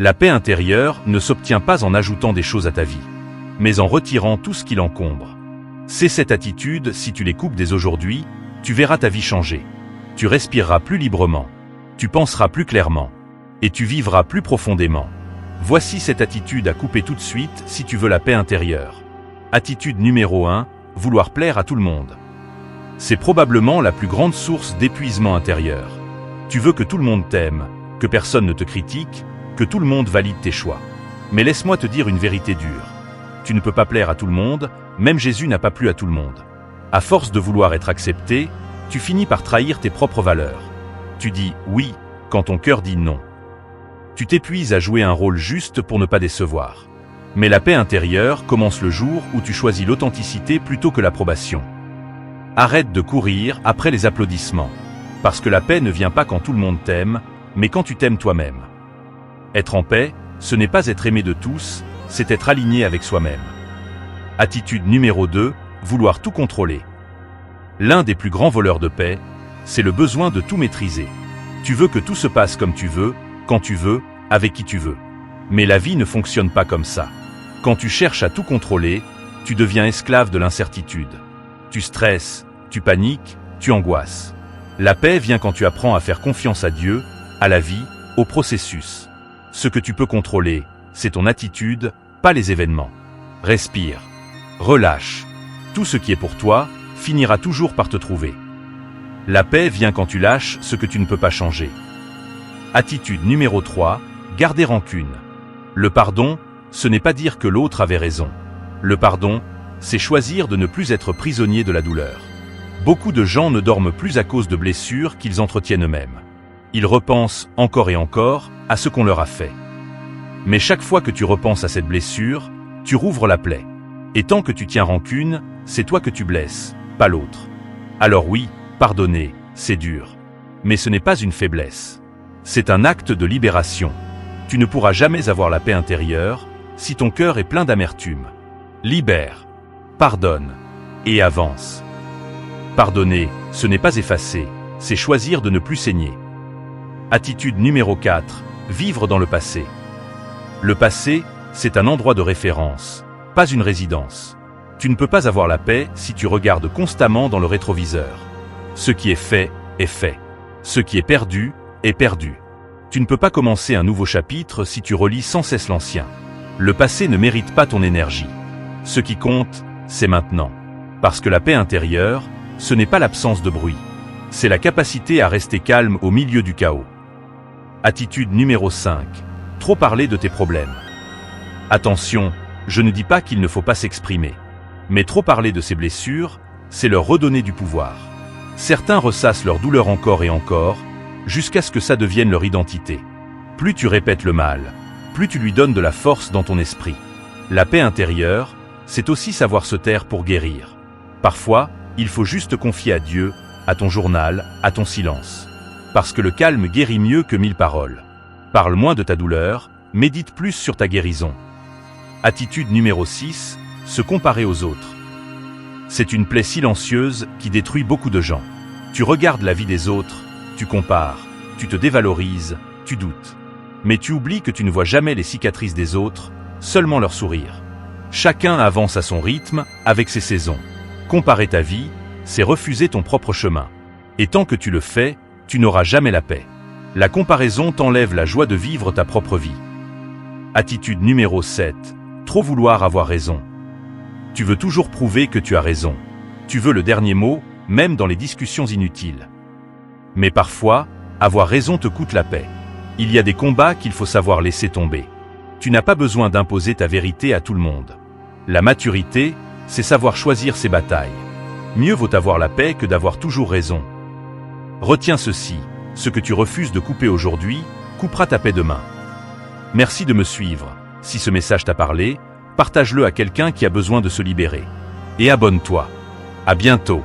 La paix intérieure ne s'obtient pas en ajoutant des choses à ta vie, mais en retirant tout ce qui l'encombre. C'est cette attitude, si tu les coupes dès aujourd'hui, tu verras ta vie changer. Tu respireras plus librement, tu penseras plus clairement, et tu vivras plus profondément. Voici cette attitude à couper tout de suite si tu veux la paix intérieure. Attitude numéro 1, vouloir plaire à tout le monde. C'est probablement la plus grande source d'épuisement intérieur. Tu veux que tout le monde t'aime, que personne ne te critique, que tout le monde valide tes choix. Mais laisse-moi te dire une vérité dure. Tu ne peux pas plaire à tout le monde, même Jésus n'a pas plu à tout le monde. À force de vouloir être accepté, tu finis par trahir tes propres valeurs. Tu dis « oui » quand ton cœur dit « non ». Tu t'épuises à jouer un rôle juste pour ne pas décevoir. Mais la paix intérieure commence le jour où tu choisis l'authenticité plutôt que l'approbation. Arrête de courir après les applaudissements. Parce que la paix ne vient pas quand tout le monde t'aime, mais quand tu t'aimes toi-même. Être en paix, ce n'est pas être aimé de tous, c'est être aligné avec soi-même. Attitude numéro 2, vouloir tout contrôler. L'un des plus grands voleurs de paix, c'est le besoin de tout maîtriser. Tu veux que tout se passe comme tu veux, quand tu veux, avec qui tu veux. Mais la vie ne fonctionne pas comme ça. Quand tu cherches à tout contrôler, tu deviens esclave de l'incertitude. Tu stresses, tu paniques, tu angoisses. La paix vient quand tu apprends à faire confiance à Dieu, à la vie, au processus. Ce que tu peux contrôler, c'est ton attitude, pas les événements. Respire. Relâche. Tout ce qui est pour toi finira toujours par te trouver. La paix vient quand tu lâches ce que tu ne peux pas changer. Attitude numéro 3, garder rancune. Le pardon, ce n'est pas dire que l'autre avait raison. Le pardon, c'est choisir de ne plus être prisonnier de la douleur. Beaucoup de gens ne dorment plus à cause de blessures qu'ils entretiennent eux-mêmes. Ils repensent encore et encore à ce qu'on leur a fait. Mais chaque fois que tu repenses à cette blessure, tu rouvres la plaie. Et tant que tu tiens rancune, c'est toi que tu blesses, pas l'autre. Alors oui, pardonner, c'est dur. Mais ce n'est pas une faiblesse. C'est un acte de libération. Tu ne pourras jamais avoir la paix intérieure si ton cœur est plein d'amertume. Libère, pardonne et avance. Pardonner, ce n'est pas effacer, c'est choisir de ne plus saigner. Attitude numéro 4, vivre dans le passé. Le passé, c'est un endroit de référence, pas une résidence. Tu ne peux pas avoir la paix si tu regardes constamment dans le rétroviseur. Ce qui est fait, est fait. Ce qui est perdu, est perdu. Tu ne peux pas commencer un nouveau chapitre si tu relis sans cesse l'ancien. Le passé ne mérite pas ton énergie. Ce qui compte, c'est maintenant. Parce que la paix intérieure, ce n'est pas l'absence de bruit. C'est la capacité à rester calme au milieu du chaos. Attitude numéro 5. Trop parler de tes problèmes. Attention, je ne dis pas qu'il ne faut pas s'exprimer. Mais trop parler de ses blessures, c'est leur redonner du pouvoir. Certains ressassent leur douleur encore et encore, jusqu'à ce que ça devienne leur identité. Plus tu répètes le mal, plus tu lui donnes de la force dans ton esprit. La paix intérieure, c'est aussi savoir se taire pour guérir. Parfois, il faut juste confier à Dieu, à ton journal, à ton silence. Parce que le calme guérit mieux que 1000 paroles. Parle moins de ta douleur, médite plus sur ta guérison. Attitude numéro 6, se comparer aux autres. C'est une plaie silencieuse qui détruit beaucoup de gens. Tu regardes la vie des autres, tu compares, tu te dévalorises, tu doutes. Mais tu oublies que tu ne vois jamais les cicatrices des autres, seulement leur sourire. Chacun avance à son rythme, avec ses saisons. Comparer ta vie, c'est refuser ton propre chemin. Et tant que tu le fais, tu n'auras jamais la paix. La comparaison t'enlève la joie de vivre ta propre vie. Attitude numéro 7. Trop vouloir avoir raison. Tu veux toujours prouver que tu as raison. Tu veux le dernier mot, même dans les discussions inutiles. Mais parfois, avoir raison te coûte la paix. Il y a des combats qu'il faut savoir laisser tomber. Tu n'as pas besoin d'imposer ta vérité à tout le monde. La maturité, c'est savoir choisir ses batailles. Mieux vaut avoir la paix que d'avoir toujours raison. Retiens ceci, ce que tu refuses de couper aujourd'hui, coupera ta paix demain. Merci de me suivre. Si ce message t'a parlé, partage-le à quelqu'un qui a besoin de se libérer. Et abonne-toi. À bientôt.